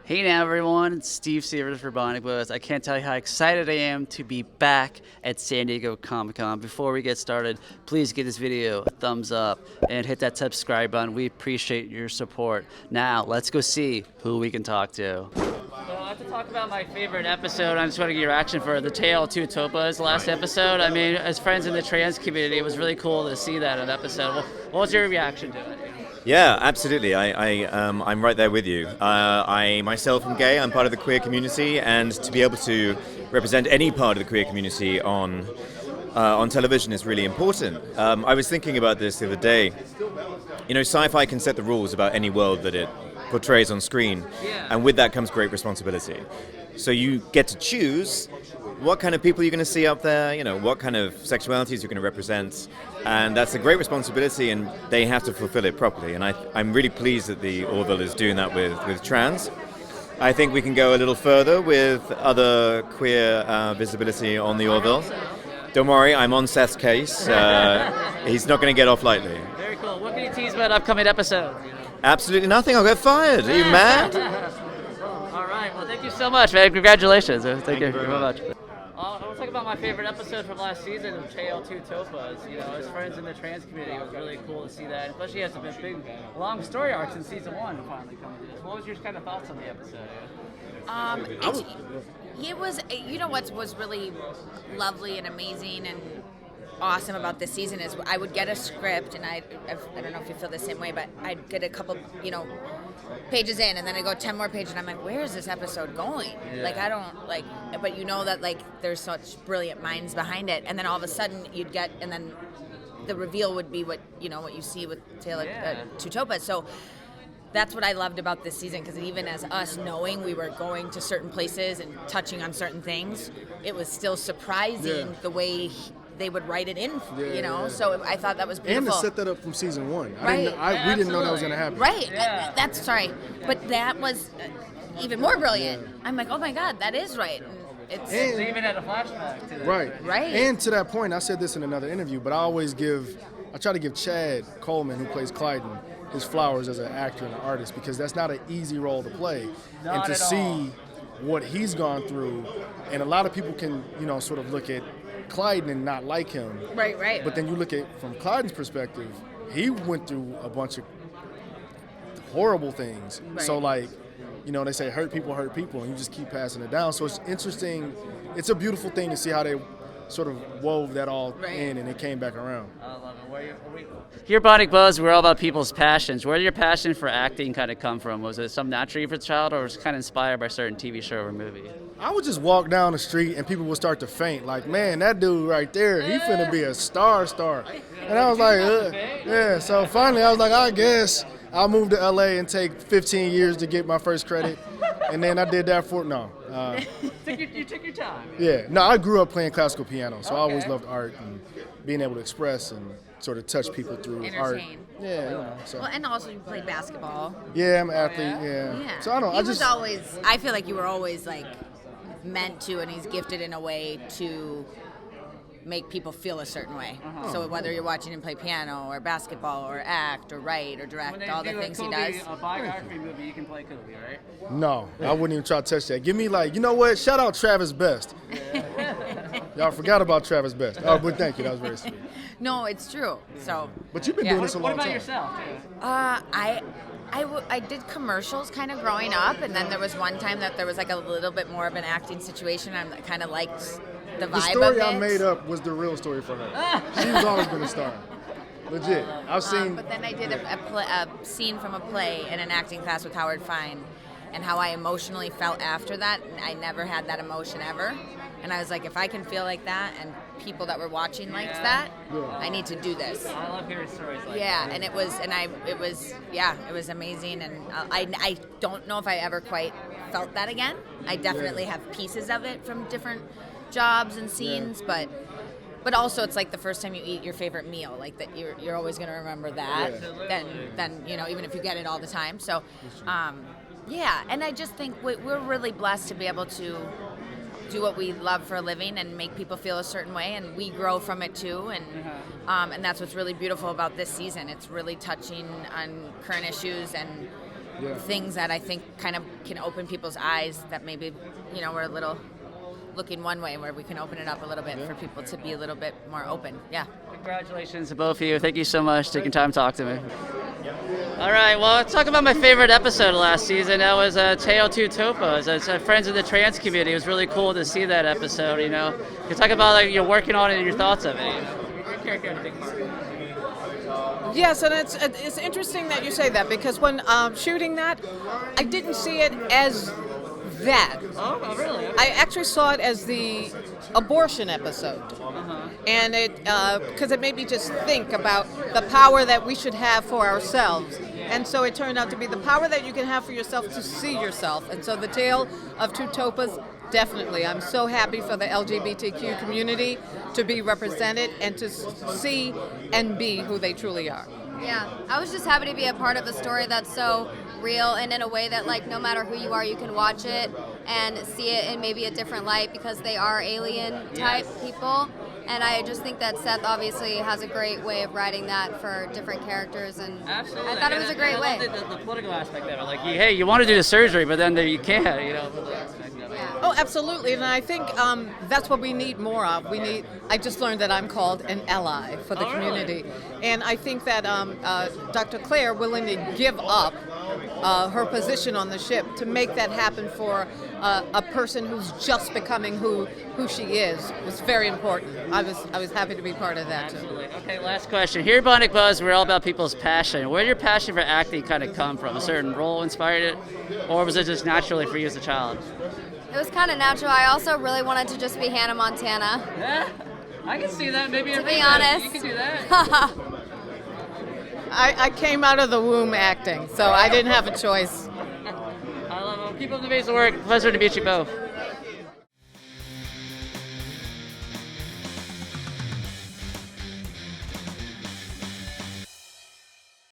Hey now everyone, it's Steve Sievers for Bionic Buzz. I can't tell you how excited I am to be back at San Diego Comic-Con. Before we get started, please give this video a thumbs up and hit that subscribe button. We appreciate your support. Now, let's go see who we can talk to. So I have to talk about my favorite episode. I just want to get your reaction for the Tale of Two Topas last episode. I mean, as friends in the trans community, it was really cool to see that in episode. What was your reaction to it? Yeah, absolutely. I'm right there with you. I myself am gay. I'm part of the queer community, and to be able to represent any part of the queer community on television is really important. I was thinking about this the other day. You know, sci-fi can set the rules about any world that it portrays on screen, and with that comes great responsibility. So you get to choose what kind of people you're going to see up there, you know, what kind of sexualities you're going to represent, and that's a great responsibility, and they have to fulfill it properly. And I'm really pleased that the Orville is doing that with trans. I think we can go a little further with other queer visibility on the Orville. Don't worry, I'm on Seth's case. He's not going to get off lightly. Very cool. What can you tease about upcoming episode? Absolutely nothing. I'll get fired. Are you mad? All right. Well, thank you so much, man. Congratulations. Thank you very much. I want to talk about my favorite episode from last season of Tale of Two Topas. You know, as friends in the trans community, it was really cool to see that. Especially as a big, long story arcs in season 1 finally coming to this. What was your kind of thoughts on the episode? It was, you know, what was really lovely and amazing and awesome about this season is I would get a script, and I don't know if you feel the same way, but I'd get a couple, you know, pages in, and then I go 10 more pages, and I'm like, where is this episode going? Yeah. Like, I don't, like, but you know that, like, there's such brilliant minds behind it, and then all of a sudden you'd get, and then the reveal would be what, you know, what you see with Tale of Two Topas. So that's what I loved about this season, because even as us knowing we were going to certain places and touching on certain things, it was still surprising the way they would write it in, you know. So I thought that was beautiful. And to set that up from season 1. Right. We didn't know that was going to happen. Right. That's sorry, but that was even more brilliant. I'm like, oh my God, that is right. They even had a flashback to that. Right. And to that point, I said this in another interview, but I try to give Chad Coleman, who plays Clyden, his flowers as an actor and an artist, because that's not an easy role to play. Not and to at see all. what he's gone through, and a lot of people can, you know, sort of look at Clyden and not like him. Right. But then you look at from Clyden's perspective, he went through a bunch of horrible things. Right. So, like, you know, they say hurt people, and you just keep passing it down. So it's interesting. It's a beautiful thing to see how they sort of wove that all in, and it came back around. I love it. Here at Bionic Buzz, we're all about people's passions. Where did your passion for acting kind of come from? Was it some natural for the child, or was it kind of inspired by a certain TV show or movie? I would just walk down the street and people would start to faint. Like, man, that dude right there, he finna be a star. And I was like, yeah. So finally, I was like, I guess I'll move to LA and take 15 years to get my first credit. And then I did that for, You took your time. Yeah. No, I grew up playing classical piano, so I always loved art and being able to express and sort of touch people through art. Yeah, you know. So. Well, and also you played basketball. Yeah, I'm an athlete. Yeah. So I don't. I feel like you were always like meant to, and he's gifted in a way to make people feel a certain way. So whether you're watching him play piano or basketball or act or write or direct, all the things he does. A biography movie, you can play Kobe, right? No, I wouldn't even try to touch that. Give me, like, you know what? Shout out Travis Best. Y'all forgot about Travis Best. Oh, but thank you. That was very sweet. No, it's true. So. But you've been doing this a long time. What about yourself? I did commercials kind of growing up, and then there was one time that there was like a little bit more of an acting situation. I kind of liked the vibe of it. The story I made up was the real story for her. She's always been a star. Legit. I've seen. But then I did a scene from a play in an acting class with Howard Fine, and how I emotionally felt after that. I never had that emotion ever. And I was like, if I can feel like that and people that were watching liked that, I need to do this. I love hearing stories like that. Yeah, and it was amazing. And I don't know if I ever quite felt that again. I definitely have pieces of it from different jobs and scenes, but also it's like the first time you eat your favorite meal, like that you're always going to remember that. Then you know, even if you get it all the time. So, and I just think we're really blessed to be able to do what we love for a living and make people feel a certain way, and we grow from it too. And that's what's really beautiful about this season. It's really touching on current issues and things that I think kind of can open people's eyes that maybe, we're a little looking one way, where we can open it up a little bit for people to be a little bit more open. Yeah. Congratulations to both of you. Thank you so much for taking time to talk to me. All right, well, let's talk about my favorite episode of last season. That was Tale of Two Topas. It's Friends of the Trans community. It was really cool to see that episode, You talk about you're working on it and your thoughts of it. Your character had a big part. Yes, and it's interesting that you say that, because when shooting that, I didn't see it as that. Oh, really? Okay. I actually saw it as the abortion episode. And because it made me just think about the power that we should have for ourselves. And so it turned out to be the power that you can have for yourself to see yourself. And so the Tale of Two Topas, definitely. I'm so happy for the LGBTQ community to be represented and to see and be who they truly are. Yeah, I was just happy to be a part of a story that's so real, and in a way that, no matter who you are, you can watch it and see it in maybe a different light, because they are alien type people. And I just think that Seth obviously has a great way of writing that for different characters, and Absolutely. I thought it was a great way. I love the political aspect of it. Hey, you want to do the surgery, but then you can't, Yeah. Oh, absolutely, and I think that's what we need more of. I just learned that I'm called an ally for the community, and I think that Dr. Claire willing to give up her position on the ship to make that happen for a person who's just becoming who she is was very important. I was happy to be part of that too. Absolutely. Okay, last question. Here at Bionic Buzz, we're all about people's passion. Where did your passion for acting kind of come from? A certain role inspired it, or was it just naturally for you as a child? It was kind of natural. I also really wanted to just be Hannah Montana. Yeah, I can see that. Maybe To be honest. You can do that. I came out of the womb acting, so I didn't have a choice. I love it. Keep up the amazing work. Pleasure to meet you both.